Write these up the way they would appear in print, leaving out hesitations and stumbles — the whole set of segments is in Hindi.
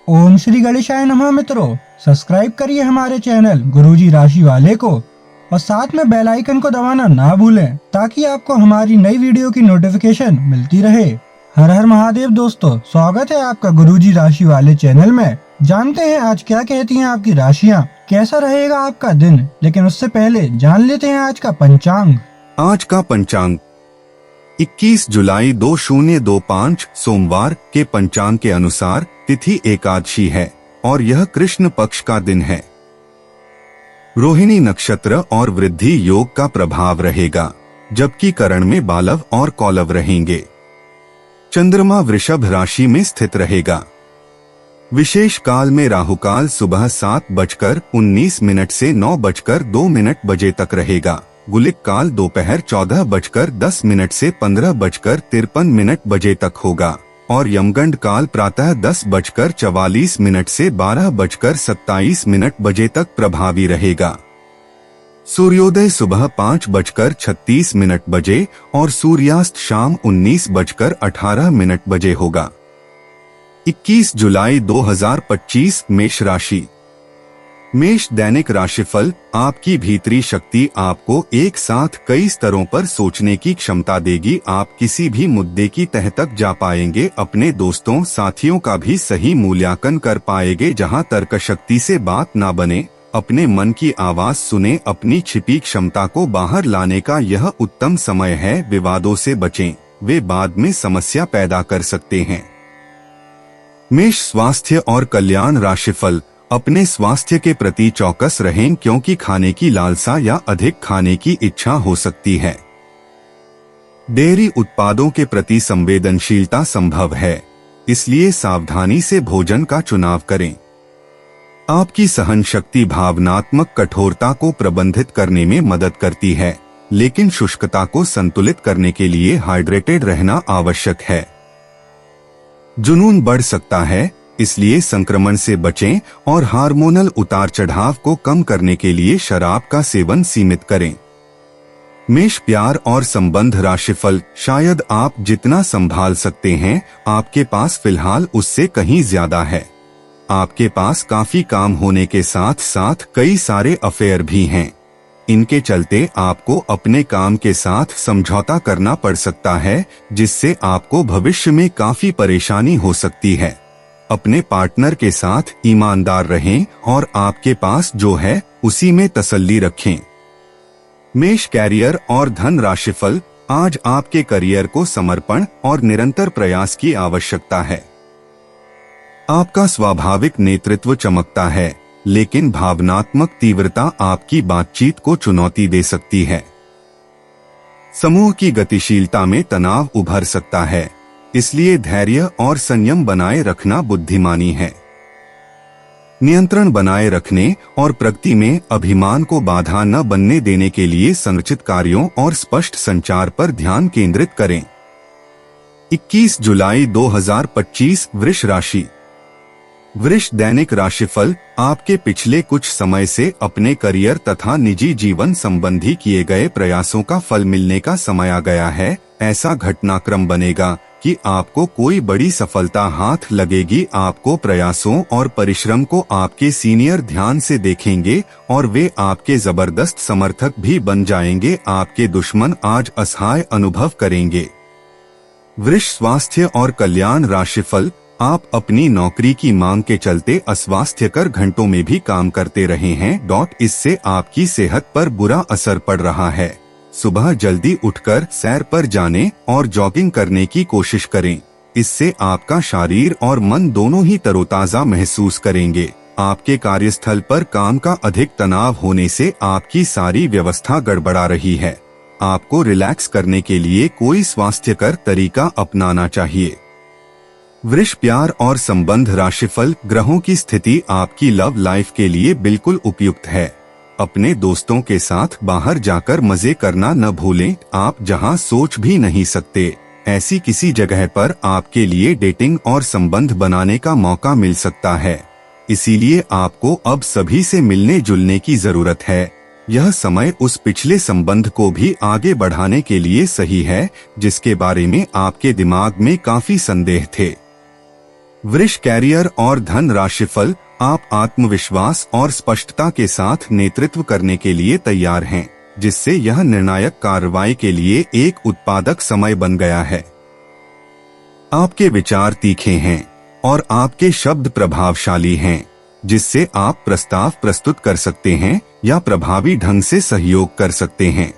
ओम श्री गणेशाय नमः। मित्रों, सब्सक्राइब करिए हमारे चैनल गुरुजी राशि वाले को और साथ में बेल आइकन को दबाना ना भूलें ताकि आपको हमारी नई वीडियो की नोटिफिकेशन मिलती रहे। हर हर महादेव दोस्तों, स्वागत है आपका गुरुजी राशि वाले चैनल में। जानते हैं आज क्या कहती हैं आपकी राशियां, कैसा रहेगा आपका दिन। लेकिन उससे पहले जान लेते हैं आज का पंचांग। आज का पंचांग 21 जुलाई 2025 सोमवार के पंचांग के अनुसार तिथि एकादशी है और यह कृष्ण पक्ष का दिन है। रोहिणी नक्षत्र और वृद्धि योग का प्रभाव रहेगा, जबकि करण में बालव और कौलव रहेंगे। चंद्रमा वृषभ राशि में स्थित रहेगा। विशेष काल में राहुकाल सुबह 7:19 से 9:02 बजे तक रहेगा। गुलिक काल दोपहर 14:10 से 15:53 बजे तक होगा और यमगंड काल प्रातः 10:44 से 12:27 बजे तक प्रभावी रहेगा। सूर्योदय सुबह 5:36 बजे और सूर्यास्त शाम 19:18 बजे होगा। 21 जुलाई 2025 मेष राशि। मेष दैनिक राशिफल। आपकी भीतरी शक्ति आपको एक साथ कई स्तरों पर सोचने की क्षमता देगी। आप किसी भी मुद्दे की तह तक जा पाएंगे। अपने दोस्तों साथियों का भी सही मूल्यांकन कर पाएंगे। जहां तर्क शक्ति से बात ना बने, अपने मन की आवाज सुने। अपनी छिपी क्षमता को बाहर लाने का यह उत्तम समय है। विवादों से बचें, वे बाद में समस्या पैदा कर सकते हैं। मेष स्वास्थ्य और कल्याण राशिफल। अपने स्वास्थ्य के प्रति चौकस रहें, क्योंकि खाने की लालसा या अधिक खाने की इच्छा हो सकती है। डेयरी उत्पादों के प्रति संवेदनशीलता संभव है, इसलिए सावधानी से भोजन का चुनाव करें। आपकी सहन शक्ति भावनात्मक कठोरता को प्रबंधित करने में मदद करती है, लेकिन शुष्कता को संतुलित करने के लिए हाइड्रेटेड रहना आवश्यक है। जुनून बढ़ सकता है, इसलिए संक्रमण से बचें और हार्मोनल उतार चढ़ाव को कम करने के लिए शराब का सेवन सीमित करें। मेष प्यार और संबंध राशिफल। शायद आप जितना संभाल सकते हैं, आपके पास फिलहाल उससे कहीं ज्यादा है। आपके पास काफी काम होने के साथ साथ कई सारे अफेयर भी हैं। इनके चलते आपको अपने काम के साथ समझौता करना पड़ सकता है, जिससे आपको भविष्य में काफी परेशानी हो सकती है। अपने पार्टनर के साथ ईमानदार रहें और आपके पास जो है उसी में तसल्ली रखें। मेष कैरियर और धन राशिफल। आज आपके करियर को समर्पण और निरंतर प्रयास की आवश्यकता है। आपका स्वाभाविक नेतृत्व चमकता है, लेकिन भावनात्मक तीव्रता आपकी बातचीत को चुनौती दे सकती है। समूह की गतिशीलता में तनाव उभर सकता है, इसलिए धैर्य और संयम बनाए रखना बुद्धिमानी है। नियंत्रण बनाए रखने और प्रगति में अभिमान को बाधा न बनने देने के लिए संरचित कार्यों और स्पष्ट संचार पर ध्यान केंद्रित करें। 21 जुलाई 2025 वृष राशि। वृष दैनिक राशिफल। आपके पिछले कुछ समय से अपने करियर तथा निजी जीवन संबंधी किए गए प्रयासों का फल मिलने का समय आ गया है। ऐसा घटनाक्रम बनेगा कि आपको कोई बड़ी सफलता हाथ लगेगी। आपको प्रयासों और परिश्रम को आपके सीनियर ध्यान से देखेंगे और वे आपके जबरदस्त समर्थक भी बन जाएंगे। आपके दुश्मन आज असहाय अनुभव करेंगे। वृष स्वास्थ्य और कल्याण राशिफल। आप अपनी नौकरी की मांग के चलते अस्वास्थ्यकर घंटों में भी काम करते रहे हैं। इससे आपकी सेहत पर बुरा असर पड़ रहा है। सुबह जल्दी उठकर सैर पर जाने और जॉगिंग करने की कोशिश करें। इससे आपका शरीर और मन दोनों ही तरोताजा महसूस करेंगे। आपके कार्यस्थल पर काम का अधिक तनाव होने से आपकी सारी व्यवस्था गड़बड़ा रही है। आपको रिलैक्स करने के लिए कोई स्वास्थ्यकर तरीका अपनाना चाहिए। वृष प्यार और संबंध राशिफल। ग्रहों की स्थिति आपकी लव लाइफ के लिए बिल्कुल उपयुक्त है। अपने दोस्तों के साथ बाहर जाकर मजे करना न भूलें। आप जहां सोच भी नहीं सकते, ऐसी किसी जगह पर आपके लिए डेटिंग और संबंध बनाने का मौका मिल सकता है। इसीलिए आपको अब सभी से मिलने जुलने की जरूरत है। यह समय उस पिछले संबंध को भी आगे बढ़ाने के लिए सही है, जिसके बारे में आपके दिमाग में काफी संदेह थे। वृष कैरियर और धन राशिफल, आप आत्मविश्वास और स्पष्टता के साथ नेतृत्व करने के लिए तैयार हैं, जिससे यह निर्णायक कार्रवाई के लिए एक उत्पादक समय बन गया है। आपके विचार तीखे हैं और आपके शब्द प्रभावशाली हैं, जिससे आप प्रस्ताव प्रस्तुत कर सकते हैं या प्रभावी ढंग से सहयोग कर सकते हैं।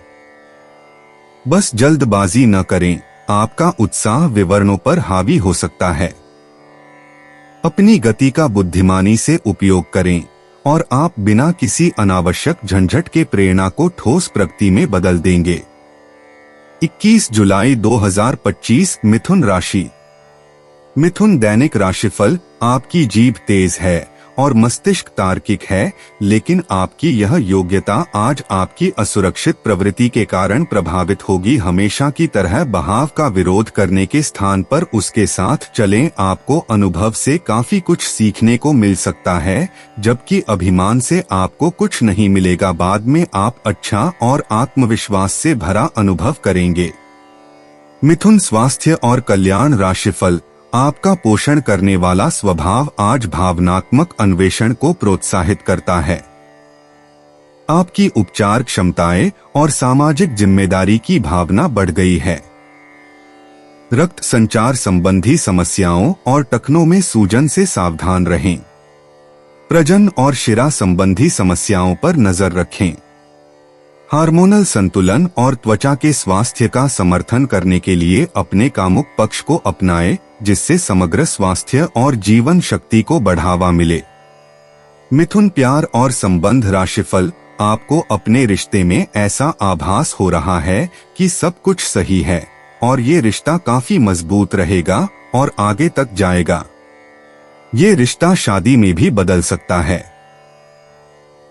बस जल्दबाजी न करें, आपका उत्साह विवरणों पर हावी हो सकता है। अपनी गति का बुद्धिमानी से उपयोग करें और आप बिना किसी अनावश्यक झंझट के प्रेरणा को ठोस प्रगति में बदल देंगे। 21 जुलाई 2025 मिथुन राशि। मिथुन दैनिक राशिफल, आपकी जीभ तेज है और मस्तिष्क तार्किक है, लेकिन आपकी यह योग्यता आज आपकी असुरक्षित प्रवृत्ति के कारण प्रभावित होगी। हमेशा की तरह बहाव का विरोध करने के स्थान पर उसके साथ चलें। आपको अनुभव से काफी कुछ सीखने को मिल सकता है, जबकि अभिमान से आपको कुछ नहीं मिलेगा। बाद में आप अच्छा और आत्मविश्वास से भरा अनुभव करेंगे। मिथुन स्वास्थ्य और कल्याण राशिफल, आपका पोषण करने वाला स्वभाव आज भावनात्मक अन्वेषण को प्रोत्साहित करता है। आपकी उपचार क्षमताएं और सामाजिक जिम्मेदारी की भावना बढ़ गई है। रक्त संचार संबंधी समस्याओं और टखनों में सूजन से सावधान रहें। प्रजनन और शिरा संबंधी समस्याओं पर नजर रखें। हार्मोनल संतुलन और त्वचा के स्वास्थ्य का समर्थन करने के लिए अपने कामुक पक्ष को अपनाएं, जिससे समग्र स्वास्थ्य और जीवन शक्ति को बढ़ावा मिले। मिथुन प्यार और संबंध राशिफल, आपको अपने रिश्ते में ऐसा आभास हो रहा है कि सब कुछ सही है और ये रिश्ता काफी मजबूत रहेगा और आगे तक जाएगा। ये रिश्ता शादी में भी बदल सकता है,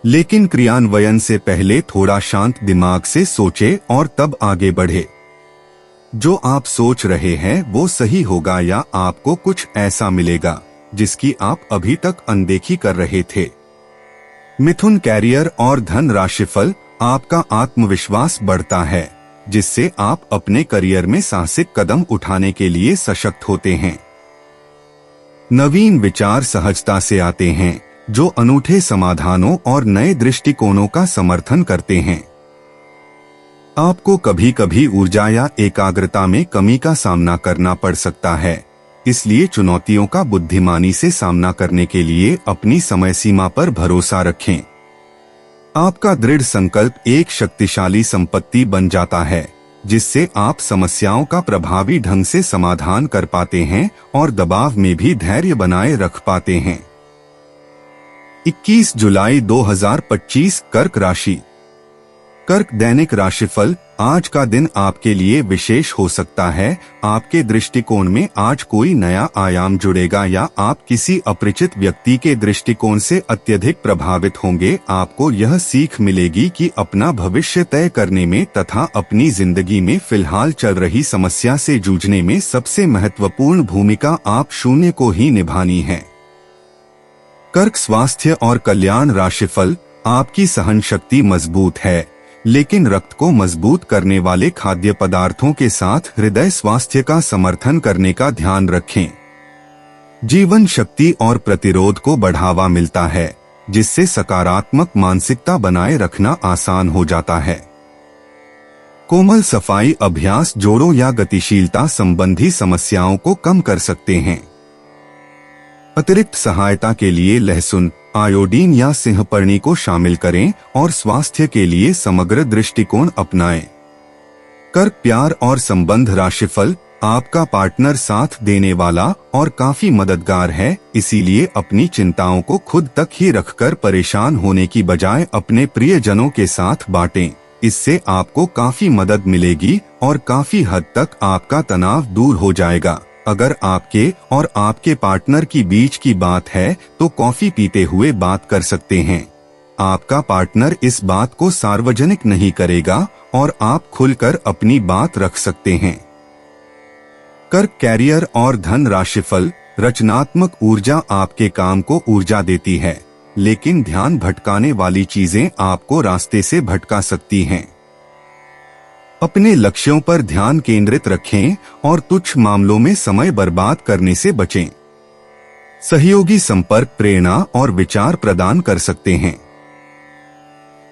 लेकिन क्रियान्वयन से पहले थोड़ा शांत दिमाग से सोचें और तब आगे बढ़े। जो आप सोच रहे हैं वो सही होगा या आपको कुछ ऐसा मिलेगा जिसकी आप अभी तक अनदेखी कर रहे थे। मिथुन कैरियर और धन राशिफल, आपका आत्मविश्वास बढ़ता है, जिससे आप अपने करियर में साहसिक कदम उठाने के लिए सशक्त होते हैं। नवीन विचार सहजता से आते हैं, जो अनूठे समाधानों और नए दृष्टिकोणों का समर्थन करते हैं। आपको कभी कभी ऊर्जा या एकाग्रता में कमी का सामना करना पड़ सकता है, इसलिए चुनौतियों का बुद्धिमानी से सामना करने के लिए अपनी समय सीमा पर भरोसा रखें। आपका दृढ़ संकल्प एक शक्तिशाली संपत्ति बन जाता है, जिससे आप समस्याओं का प्रभावी ढंग से समाधान कर पाते हैं और दबाव में भी धैर्य बनाए रख पाते हैं। 21 जुलाई 2025 कर्क राशि। कर्क दैनिक राशिफल, आज का दिन आपके लिए विशेष हो सकता है। आपके दृष्टिकोण में आज कोई नया आयाम जुड़ेगा या आप किसी अपरिचित व्यक्ति के दृष्टिकोण से अत्यधिक प्रभावित होंगे। आपको यह सीख मिलेगी कि अपना भविष्य तय करने में तथा अपनी जिंदगी में फिलहाल चल रही समस्या से जूझने में सबसे महत्वपूर्ण भूमिका आप शून्य को ही निभानी है। कर्क स्वास्थ्य और कल्याण राशिफल, आपकी सहन शक्ति मजबूत है, लेकिन रक्त को मजबूत करने वाले खाद्य पदार्थों के साथ हृदय स्वास्थ्य का समर्थन करने का ध्यान रखें। जीवन शक्ति और प्रतिरोध को बढ़ावा मिलता है, जिससे सकारात्मक मानसिकता बनाए रखना आसान हो जाता है। कोमल सफाई अभ्यास जोड़ों या गतिशीलता संबंधी समस्याओं को कम कर सकते हैं। अतिरिक्त सहायता के लिए लहसुन, आयोडीन या सिंहपर्णी को शामिल करें और स्वास्थ्य के लिए समग्र दृष्टिकोण अपनाएं। कर्क प्यार और संबंध राशिफल, आपका पार्टनर साथ देने वाला और काफी मददगार है, इसीलिए अपनी चिंताओं को खुद तक ही रखकर परेशान होने की बजाय अपने प्रियजनों के साथ बांटें। इससे आपको काफी मदद मिलेगी और काफी हद तक आपका तनाव दूर हो जाएगा। अगर आपके और आपके पार्टनर की बीच की बात है तो कॉफी पीते हुए बात कर सकते हैं। आपका पार्टनर इस बात को सार्वजनिक नहीं करेगा और आप खुलकर अपनी बात रख सकते हैं। कर्क कैरियर और धन राशिफल, रचनात्मक ऊर्जा आपके काम को ऊर्जा देती है, लेकिन ध्यान भटकाने वाली चीजें आपको रास्ते से भटका सकती हैं। अपने लक्ष्यों पर ध्यान केंद्रित रखें और तुच्छ मामलों में समय बर्बाद करने से बचें। सहयोगी संपर्क प्रेरणा और विचार प्रदान कर सकते हैं।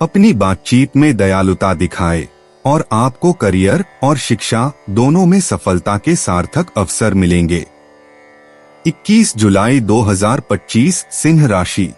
अपनी बातचीत में दयालुता दिखाए और आपको करियर और शिक्षा दोनों में सफलता के सार्थक अवसर मिलेंगे। 21 जुलाई 2025 सिंह राशि।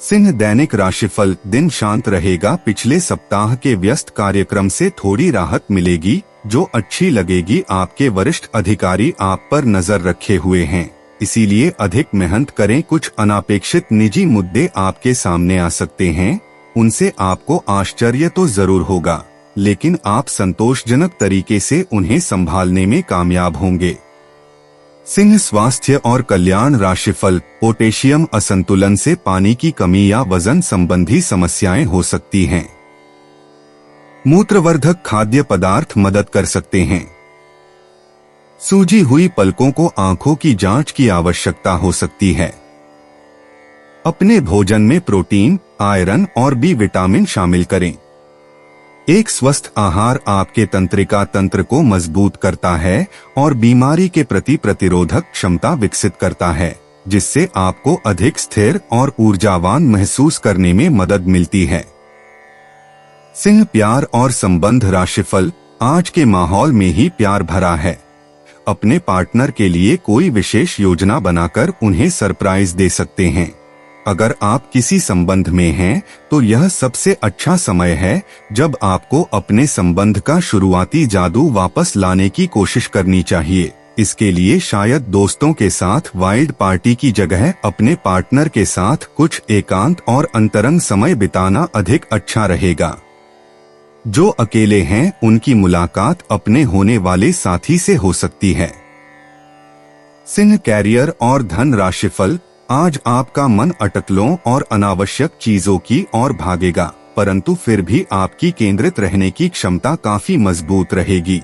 सिंह दैनिक राशिफल। दिन शांत रहेगा। पिछले सप्ताह के व्यस्त कार्यक्रम से थोड़ी राहत मिलेगी जो अच्छी लगेगी। आपके वरिष्ठ अधिकारी आप पर नजर रखे हुए हैं, इसीलिए अधिक मेहनत करें। कुछ अनापेक्षित निजी मुद्दे आपके सामने आ सकते हैं, उनसे आपको आश्चर्य तो जरूर होगा, लेकिन आप संतोषजनक तरीके से उन्हें संभालने में कामयाब होंगे। सिंह स्वास्थ्य और कल्याण राशिफल। पोटेशियम असंतुलन से पानी की कमी या वजन संबंधी समस्याएं हो सकती हैं। मूत्रवर्धक खाद्य पदार्थ मदद कर सकते हैं। सूजी हुई पलकों को आंखों की जांच की आवश्यकता हो सकती है। अपने भोजन में प्रोटीन, आयरन और बी विटामिन शामिल करें। एक स्वस्थ आहार आपके तंत्रिका तंत्र को मजबूत करता है और बीमारी के प्रति प्रतिरोधक क्षमता विकसित करता है, जिससे आपको अधिक स्थिर और ऊर्जावान महसूस करने में मदद मिलती है। सिंह प्यार और संबंध राशिफल। आज के माहौल में ही प्यार भरा है। अपने पार्टनर के लिए कोई विशेष योजना बनाकर उन्हें सरप्राइज दे सकते हैं। अगर आप किसी संबंध में हैं, तो यह सबसे अच्छा समय है जब आपको अपने संबंध का शुरुआती जादू वापस लाने की कोशिश करनी चाहिए। इसके लिए शायद दोस्तों के साथ वाइल्ड पार्टी की जगह अपने पार्टनर के साथ कुछ एकांत और अंतरंग समय बिताना अधिक अच्छा रहेगा। जो अकेले हैं, उनकी मुलाकात अपने होने वाले साथी से हो सकती है। सिंह कैरियर और धन राशिफल। आज आपका मन अटकलों और अनावश्यक चीजों की ओर भागेगा, परंतु फिर भी आपकी केंद्रित रहने की क्षमता काफी मजबूत रहेगी।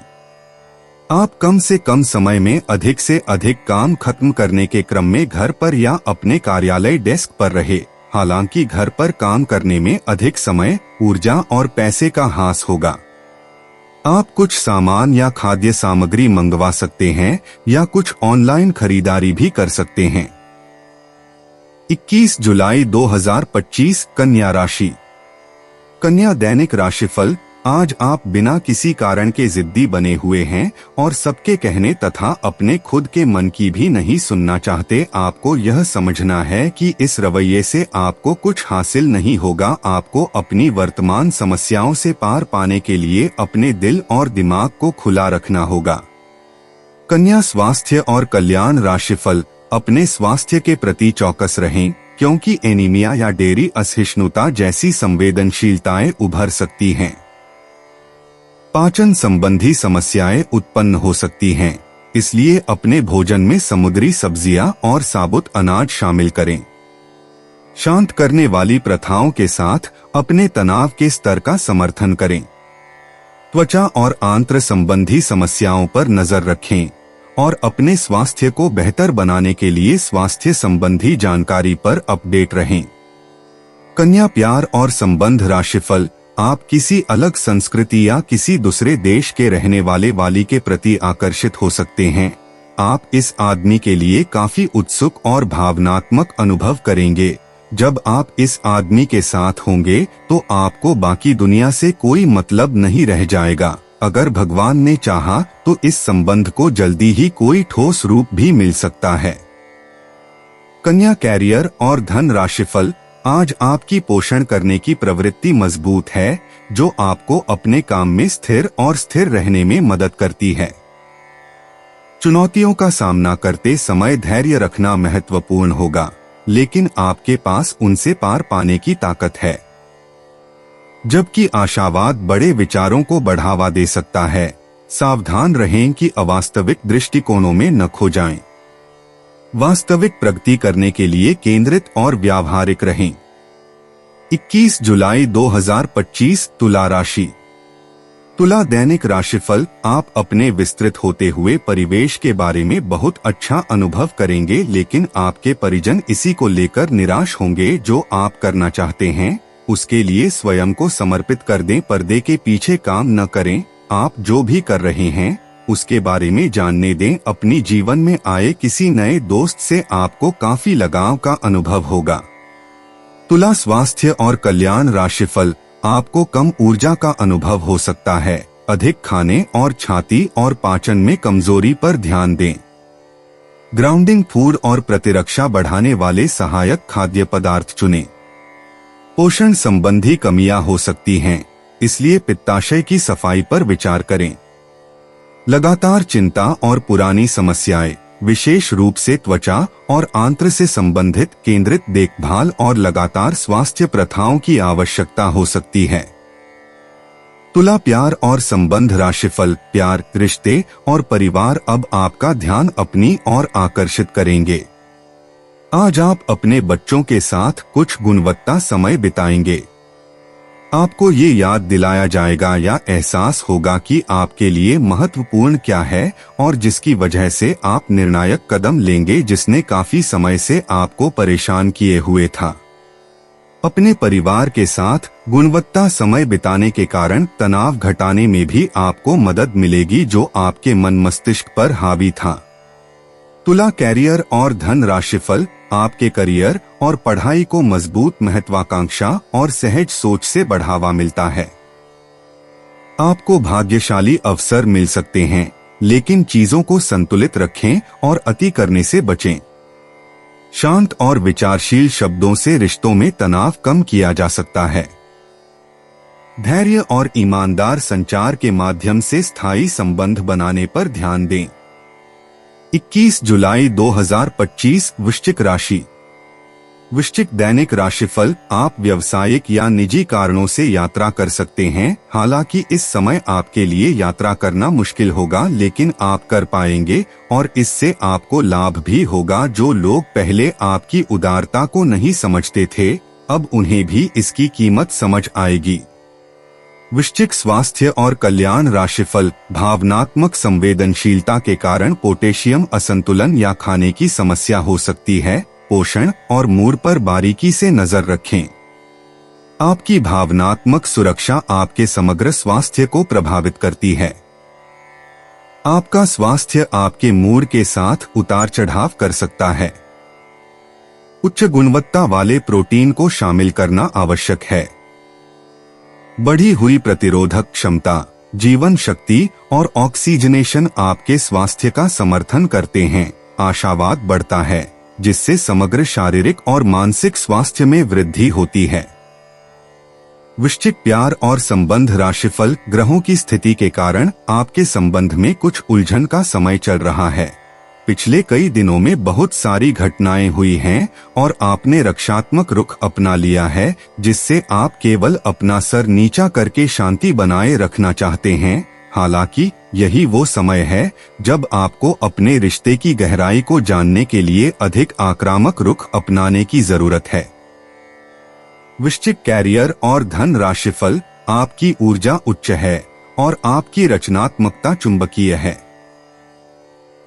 आप कम से कम समय में अधिक से अधिक काम खत्म करने के क्रम में घर पर या अपने कार्यालय डेस्क पर रहे। हालांकि घर पर काम करने में अधिक समय, ऊर्जा और पैसे का हास होगा। आप कुछ सामान या खाद्य सामग्री मंगवा सकते हैं या कुछ ऑनलाइन खरीदारी भी कर सकते हैं। 21 जुलाई 2025 कन्या राशि। कन्या दैनिक राशिफल। आज आप बिना किसी कारण के जिद्दी बने हुए हैं और सबके कहने तथा अपने खुद के मन की भी नहीं सुनना चाहते। आपको यह समझना है कि इस रवैये से आपको कुछ हासिल नहीं होगा। आपको अपनी वर्तमान समस्याओं से पार पाने के लिए अपने दिल और दिमाग को खुला रखना होगा। कन्या स्वास्थ्य और कल्याण राशिफल। अपने स्वास्थ्य के प्रति चौकस रहें, क्योंकि एनीमिया या डेयरी असहिष्णुता जैसी संवेदनशीलताएं उभर सकती हैं। पाचन संबंधी समस्याएं उत्पन्न हो सकती हैं, इसलिए अपने भोजन में समुद्री सब्जियां और साबुत अनाज शामिल करें। शांत करने वाली प्रथाओं के साथ अपने तनाव के स्तर का समर्थन करें। त्वचा और आंत्र संबंधी समस्याओं पर नजर रखें और अपने स्वास्थ्य को बेहतर बनाने के लिए स्वास्थ्य संबंधी जानकारी पर अपडेट रहें। कन्या प्यार और संबंध राशिफल। आप किसी अलग संस्कृति या किसी दूसरे देश के रहने वाली के प्रति आकर्षित हो सकते हैं। आप इस आदमी के लिए काफी उत्सुक और भावनात्मक अनुभव करेंगे। जब आप इस आदमी के साथ होंगे तो आपको बाकी दुनिया से कोई मतलब नहीं रह जाएगा। अगर भगवान ने चाहा तो इस संबंध को जल्दी ही कोई ठोस रूप भी मिल सकता है। कन्या कैरियर और धन राशिफल। आज आपकी पोषण करने की प्रवृत्ति मजबूत है, जो आपको अपने काम में स्थिर रहने में मदद करती है। चुनौतियों का सामना करते समय धैर्य रखना महत्वपूर्ण होगा, लेकिन आपके पास उनसे पार पाने की ताकत है। जबकि आशावाद बड़े विचारों को बढ़ावा दे सकता है, सावधान रहें कि अवास्तविक दृष्टिकोणों में न खो जाएं। वास्तविक प्रगति करने के लिए केंद्रित और व्यावहारिक रहें। 21 जुलाई 2025 तुला राशि। तुला दैनिक राशिफल। आप अपने विस्तृत होते हुए परिवेश के बारे में बहुत अच्छा अनुभव करेंगे, लेकिन आपके परिजन इसी को लेकर निराश होंगे। जो आप करना चाहते हैं उसके लिए स्वयं को समर्पित कर दें। पर्दे के पीछे काम न करें। आप जो भी कर रहे हैं उसके बारे में जानने दें। अपनी जीवन में आए किसी नए दोस्त से आपको काफी लगाव का अनुभव होगा। तुला स्वास्थ्य और कल्याण राशिफल, आपको कम ऊर्जा का अनुभव हो सकता है। अधिक खाने और छाती और पाचन में कमजोरी पर ध्यान दें। ग्राउंडिंग फूड और प्रतिरक्षा बढ़ाने वाले सहायक खाद्य पदार्थ चुनें। पोषण संबंधी कमियां हो सकती हैं, इसलिए पित्ताशय की सफाई पर विचार करें। लगातार चिंता और पुरानी समस्याएं, विशेष रूप से त्वचा और आंत्र से संबंधित केंद्रित देखभाल और लगातार स्वास्थ्य प्रथाओं की आवश्यकता हो सकती है। तुला प्यार और संबंध राशिफल, प्यार, रिश्ते और परिवार अब आपका ध्यान अपनी ओर आकर्षित करेंगे। आज आप अपने बच्चों के साथ कुछ गुणवत्ता समय बिताएंगे। आपको ये याद दिलाया जाएगा या एहसास होगा कि आपके लिए महत्वपूर्ण क्या है और जिसकी वजह से आप निर्णायक कदम लेंगे जिसने काफी समय से आपको परेशान किए हुए था। अपने परिवार के साथ गुणवत्ता समय बिताने के कारण तनाव घटाने में भी आपको मदद मिलेगी जो आपके मन मस्तिष्क पर हावी था। तुला कैरियर और धन राशिफल, आपके करियर और पढ़ाई को मजबूत महत्वाकांक्षा और सहज सोच से बढ़ावा मिलता है। आपको भाग्यशाली अवसर मिल सकते हैं, लेकिन चीजों को संतुलित रखें और अति करने से बचें। शांत और विचारशील शब्दों से रिश्तों में तनाव कम किया जा सकता है। धैर्य और ईमानदार संचार के माध्यम से स्थायी संबंध बनाने पर ध्यान दें। 21 जुलाई 2025 वृश्चिक राशि। वृश्चिक दैनिक राशिफल, आप व्यावसायिक या निजी कारणों से यात्रा कर सकते हैं। हालांकि इस समय आपके लिए यात्रा करना मुश्किल होगा, लेकिन आप कर पाएंगे और इससे आपको लाभ भी होगा। जो लोग पहले आपकी उदारता को नहीं समझते थे, अब उन्हें भी इसकी कीमत समझ आएगी। वृश्चिक स्वास्थ्य और कल्याण राशिफल, भावनात्मक संवेदनशीलता के कारण पोटेशियम असंतुलन या खाने की समस्या हो सकती है। पोषण और मूड पर बारीकी से नजर रखें। आपकी भावनात्मक सुरक्षा आपके समग्र स्वास्थ्य को प्रभावित करती है। आपका स्वास्थ्य आपके मूड के साथ उतार चढ़ाव कर सकता है। उच्च गुणवत्ता वाले प्रोटीन को शामिल करना आवश्यक है। बढ़ी हुई प्रतिरोधक क्षमता, जीवन शक्ति और ऑक्सीजनेशन आपके स्वास्थ्य का समर्थन करते हैं। आशावाद बढ़ता है, जिससे समग्र शारीरिक और मानसिक स्वास्थ्य में वृद्धि होती है। वृश्चिक प्यार और संबंध राशिफल, ग्रहों की स्थिति के कारण आपके संबंध में कुछ उलझन का समय चल रहा है। पिछले कई दिनों में बहुत सारी घटनाएं हुई हैं और आपने रक्षात्मक रुख अपना लिया है, जिससे आप केवल अपना सर नीचा करके शांति बनाए रखना चाहते हैं। हालांकि यही वो समय है जब आपको अपने रिश्ते की गहराई को जानने के लिए अधिक आक्रामक रुख अपनाने की जरूरत है। वृश्चिक कैरियर और धन राशिफल, आपकी ऊर्जा उच्च है और आपकी रचनात्मकता चुंबकीय है।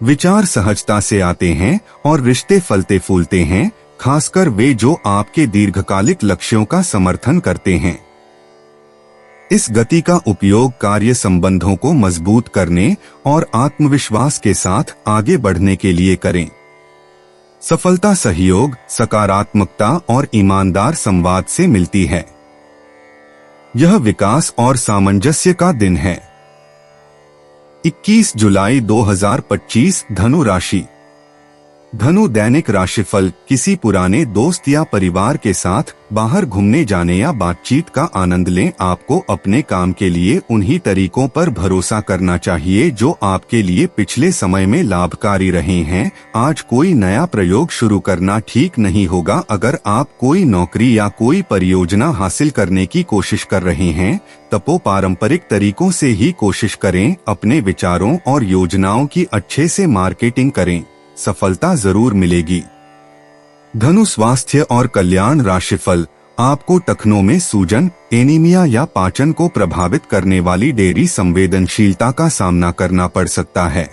विचार सहजता से आते हैं और रिश्ते फलते फूलते हैं, खासकर वे जो आपके दीर्घकालिक लक्ष्यों का समर्थन करते हैं। इस गति का उपयोग कार्य संबंधों को मजबूत करने और आत्मविश्वास के साथ आगे बढ़ने के लिए करें। सफलता सहयोग, सकारात्मकता और ईमानदार संवाद से मिलती है। यह विकास और सामंजस्य का दिन है। 21 जुलाई 2025 धनु राशि। धनु दैनिक राशिफल, किसी पुराने दोस्त या परिवार के साथ बाहर घूमने जाने या बातचीत का आनंद लें। आपको अपने काम के लिए उन्हीं तरीकों पर भरोसा करना चाहिए जो आपके लिए पिछले समय में लाभकारी रहे हैं। आज कोई नया प्रयोग शुरू करना ठीक नहीं होगा। अगर आप कोई नौकरी या कोई परियोजना हासिल करने की कोशिश कर रहे हैं, तब पारंपरिक तरीकों से ही कोशिश करें। अपने विचारों और योजनाओं की अच्छे से मार्केटिंग करें, सफलता जरूर मिलेगी। धनु स्वास्थ्य और कल्याण राशिफल, आपको टखनों में सूजन, एनीमिया या पाचन को प्रभावित करने वाली डेयरी संवेदनशीलता का सामना करना पड़ सकता है।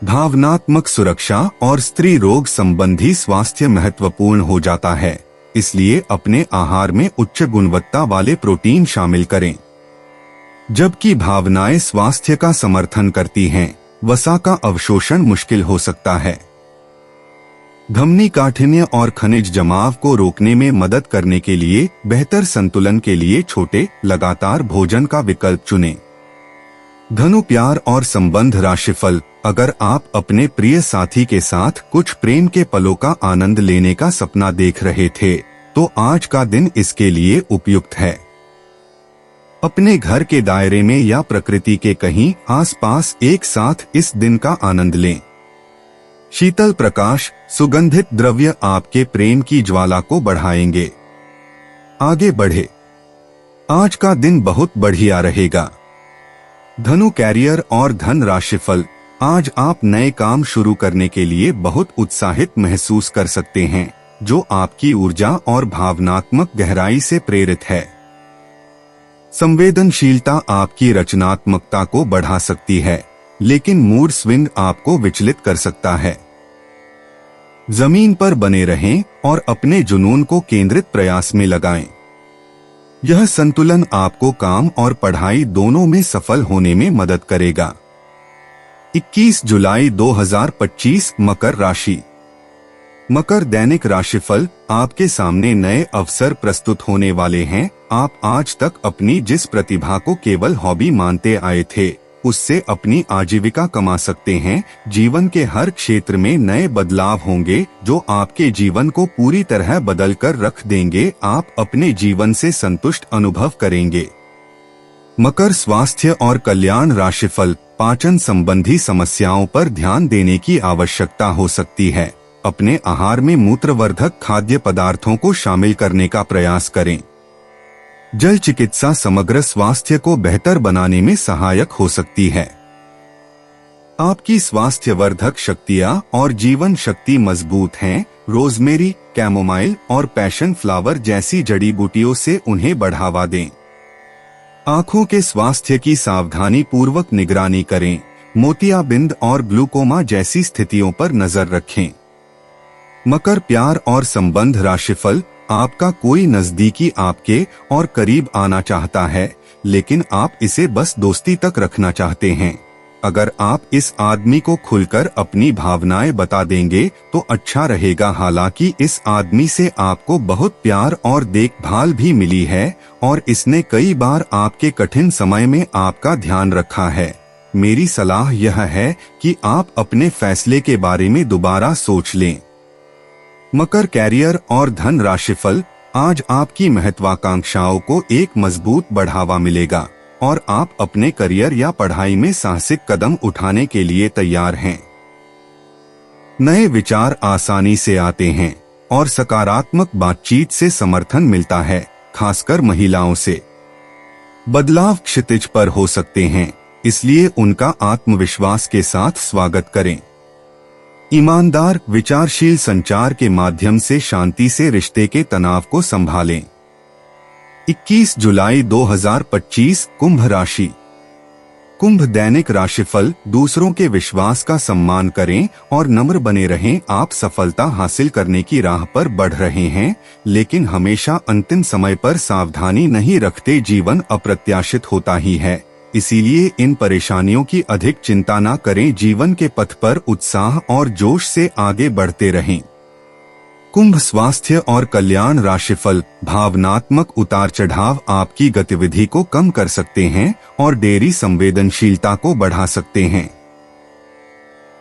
भावनात्मक सुरक्षा और स्त्री रोग संबंधी स्वास्थ्य महत्वपूर्ण हो जाता है, इसलिए अपने आहार में उच्च गुणवत्ता वाले प्रोटीन शामिल करें। जबकि भावनाएं स्वास्थ्य का समर्थन करती हैं, वसा का अवशोषण मुश्किल हो सकता है। धमनी काठिन्य और खनिज जमाव को रोकने में मदद करने के लिए बेहतर संतुलन के लिए छोटे लगातार भोजन का विकल्प चुनें। धनु प्यार और संबंध राशिफल, अगर आप अपने प्रिय साथी के साथ कुछ प्रेम के पलों का आनंद लेने का सपना देख रहे थे तो आज का दिन इसके लिए उपयुक्त है। अपने घर के दायरे में या प्रकृति के कहीं आसपास एक साथ इस दिन का आनंद लें। शीतल प्रकाश, सुगंधित द्रव्य आपके प्रेम की ज्वाला को बढ़ाएंगे। आगे बढ़े, आज का दिन बहुत बढ़िया रहेगा। धनु कैरियर और धन राशिफल, आज आप नए काम शुरू करने के लिए बहुत उत्साहित महसूस कर सकते हैं, जो आपकी ऊर्जा और भावनात्मक गहराई से प्रेरित है। संवेदनशीलता आपकी रचनात्मकता को बढ़ा सकती है, लेकिन मूड स्विंग आपको विचलित कर सकता है। जमीन पर बने रहें और अपने जुनून को केंद्रित प्रयास में लगाएं। यह संतुलन आपको काम और पढ़ाई दोनों में सफल होने में मदद करेगा। 21 जुलाई 2025 मकर राशि। मकर दैनिक राशिफल, आपके सामने नए अवसर प्रस्तुत होने वाले हैं। आप आज तक अपनी जिस प्रतिभा को केवल हॉबी मानते आए थे, उससे अपनी आजीविका कमा सकते हैं। जीवन के हर क्षेत्र में नए बदलाव होंगे जो आपके जीवन को पूरी तरह बदल कर रख देंगे। आप अपने जीवन से संतुष्ट अनुभव करेंगे। मकर स्वास्थ्य और कल्याण राशिफल, पाचन संबंधी समस्याओं पर ध्यान देने की आवश्यकता हो सकती है। अपने आहार में मूत्रवर्धक खाद्य पदार्थों को शामिल करने का प्रयास करें। जल चिकित्सा समग्र स्वास्थ्य को बेहतर बनाने में सहायक हो सकती है। आपकी स्वास्थ्यवर्धक शक्तियां और जीवन शक्ति मजबूत हैं। रोजमेरी, कैमोमाइल और पैशन फ्लावर जैसी जड़ी बूटियों से उन्हें बढ़ावा दें। आंखों के स्वास्थ्य की सावधानी पूर्वक निगरानी करें। मोतियाबिंद और ग्लूकोमा जैसी स्थितियों पर नजर रखें। मकर प्यार और संबंध राशिफल, आपका कोई नजदीकी आपके और करीब आना चाहता है, लेकिन आप इसे बस दोस्ती तक रखना चाहते हैं। अगर आप इस आदमी को खुलकर अपनी भावनाएं बता देंगे तो अच्छा रहेगा। हालांकि इस आदमी से आपको बहुत प्यार और देखभाल भी मिली है और इसने कई बार आपके कठिन समय में आपका ध्यान रखा है। मेरी सलाह यह है कि आप अपने फैसले के बारे में दोबारा सोच लें। मकर कैरियर और धन राशिफल, आज आपकी महत्वाकांक्षाओं को एक मजबूत बढ़ावा मिलेगा और आप अपने करियर या पढ़ाई में साहसिक कदम उठाने के लिए तैयार हैं। नए विचार आसानी से आते हैं और सकारात्मक बातचीत से समर्थन मिलता है, खासकर महिलाओं से। बदलाव क्षितिज पर हो सकते हैं, इसलिए उनका आत्मविश्वास के साथ स्वागत करें। ईमानदार, विचारशील संचार के माध्यम से शांति से रिश्ते के तनाव को संभालें। 21 जुलाई 2025 कुंभ राशि। कुंभ दैनिक राशिफल, दूसरों के विश्वास का सम्मान करें और नम्र बने रहें। आप सफलता हासिल करने की राह पर बढ़ रहे हैं, लेकिन हमेशा अंतिम समय पर सावधानी नहीं रखते। जीवन अप्रत्याशित होता ही है, इसीलिए इन परेशानियों की अधिक चिंता न करें। जीवन के पथ पर उत्साह और जोश से आगे बढ़ते रहें। कुंभ स्वास्थ्य और कल्याण राशिफल, भावनात्मक उतार चढ़ाव आपकी गतिविधि को कम कर सकते हैं और डेयरी संवेदनशीलता को बढ़ा सकते हैं।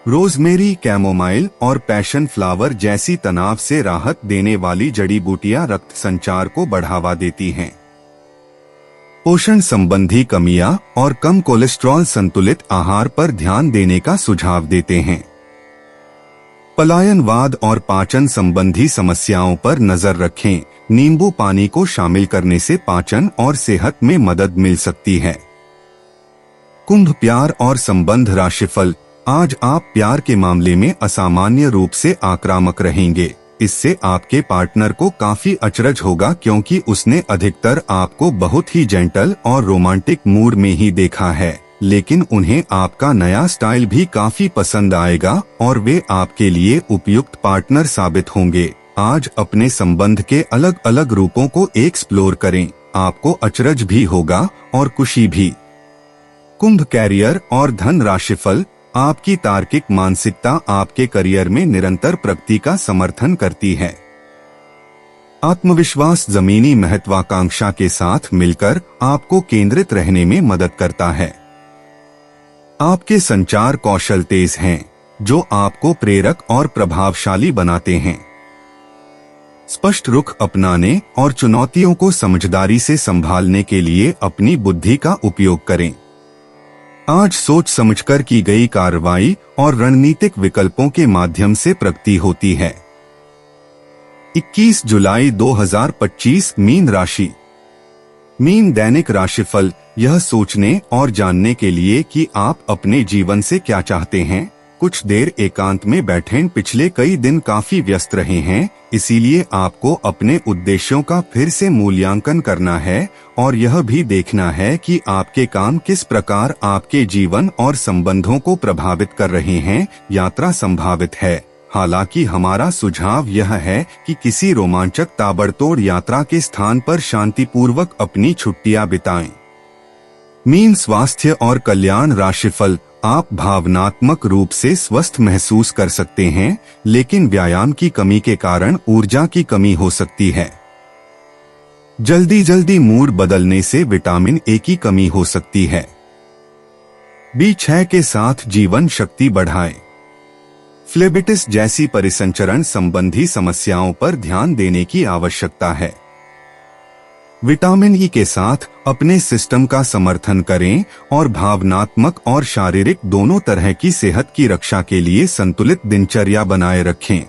रोजमेरी, कैमोमाइल और पैशन फ्लावर जैसी तनाव से राहत देने वाली जड़ी बूटियां रक्त संचार को बढ़ावा देती हैं। पोषण संबंधी कमियां और कम कोलेस्ट्रॉल संतुलित आहार पर ध्यान देने का सुझाव देते हैं। पलायनवाद और पाचन संबंधी समस्याओं पर नजर रखें। नींबू पानी को शामिल करने से पाचन और सेहत में मदद मिल सकती है। कुंभ प्यार और संबंध राशिफल, आज आप प्यार के मामले में असामान्य रूप से आक्रामक रहेंगे। इससे आपके पार्टनर को काफी अचरज होगा, क्योंकि उसने अधिकतर आपको बहुत ही जेंटल और रोमांटिक मूड में ही देखा है। लेकिन उन्हें आपका नया स्टाइल भी काफी पसंद आएगा और वे आपके लिए उपयुक्त पार्टनर साबित होंगे। आज अपने संबंध के अलग अलग रूपों को एक्सप्लोर करें। आपको अचरज भी होगा और खुशी भी। कुंभ कैरियर और धन राशिफल। आपकी तार्किक मानसिकता आपके करियर में निरंतर प्रगति का समर्थन करती है। आत्मविश्वास जमीनी महत्वाकांक्षा के साथ मिलकर आपको केंद्रित रहने में मदद करता है। आपके संचार कौशल तेज हैं, जो आपको प्रेरक और प्रभावशाली बनाते हैं। स्पष्ट रुख अपनाने और चुनौतियों को समझदारी से संभालने के लिए अपनी बुद्धि का उपयोग करें। आज सोच समझकर की गई कार्रवाई और रणनीतिक विकल्पों के माध्यम से प्रगति होती है। 21 जुलाई 2025 मीन राशि। मीन दैनिक राशिफल। यह सोचने और जानने के लिए कि आप अपने जीवन से क्या चाहते हैं। कुछ देर एकांत में बैठें। पिछले कई दिन काफी व्यस्त रहे हैं, इसीलिए आपको अपने उद्देश्यों का फिर से मूल्यांकन करना है और यह भी देखना है कि आपके काम किस प्रकार आपके जीवन और संबंधों को प्रभावित कर रहे हैं। यात्रा संभावित है, हालांकि हमारा सुझाव यह है कि किसी रोमांचक ताबड़तोड़ यात्रा के स्थान पर शांतिपूर्वक अपनी छुट्टियां बिताएं। मीन स्वास्थ्य और कल्याण राशिफल। आप भावनात्मक रूप से स्वस्थ महसूस कर सकते हैं, लेकिन व्यायाम की कमी के कारण ऊर्जा की कमी हो सकती है। जल्दी मूड बदलने से विटामिन ए की कमी हो सकती है। B6 के साथ जीवन शक्ति बढ़ाएं। फ्लेबिटिस जैसी परिसंचरण संबंधी समस्याओं पर ध्यान देने की आवश्यकता है। विटामिन ई के साथ अपने सिस्टम का समर्थन करें और भावनात्मक और शारीरिक दोनों तरह की सेहत की रक्षा के लिए संतुलित दिनचर्या बनाए रखें।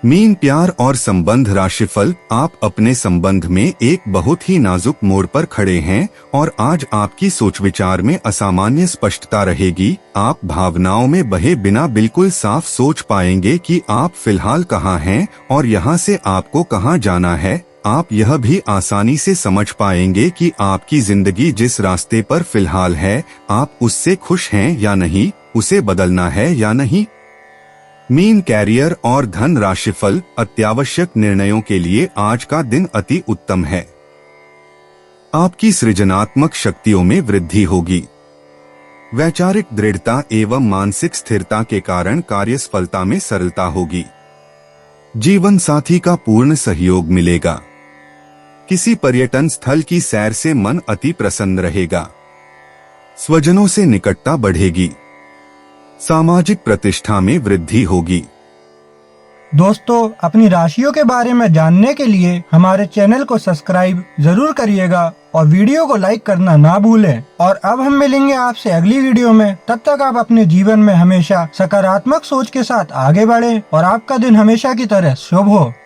मीन प्यार और संबंध राशिफल। आप अपने संबंध में एक बहुत ही नाजुक मोड़ पर खड़े हैं और आज आपकी सोच विचार में असामान्य स्पष्टता रहेगी। आप भावनाओं में बहे बिना बिल्कुल साफ सोच पाएंगे कि आप फिलहाल कहाँ हैं और यहाँ से आपको कहाँ जाना है। आप यह भी आसानी से समझ पाएंगे कि आपकी जिंदगी जिस रास्ते पर फिलहाल है, आप उससे खुश हैं या नहीं, उसे बदलना है या नहीं। मीन कैरियर और धन राशिफल। अत्यावश्यक निर्णयों के लिए आज का दिन अति उत्तम है। आपकी सृजनात्मक शक्तियों में वृद्धि होगी। वैचारिक दृढ़ता एवं मानसिक स्थिरता के कारण कार्यसफलता में सरलता होगी। जीवन साथी का पूर्ण सहयोग मिलेगा। किसी पर्यटन स्थल की सैर से मन अति प्रसन्न रहेगा। स्वजनों से निकटता बढ़ेगी। सामाजिक प्रतिष्ठा में वृद्धि होगी। दोस्तों, अपनी राशियों के बारे में जानने के लिए हमारे चैनल को सब्सक्राइब जरूर करिएगा और वीडियो को लाइक करना ना भूलें। और अब हम मिलेंगे आपसे अगली वीडियो में। तब तक आप अपने जीवन में हमेशा सकारात्मक सोच के साथ आगे बढ़ें और आपका दिन हमेशा की तरह शुभ हो।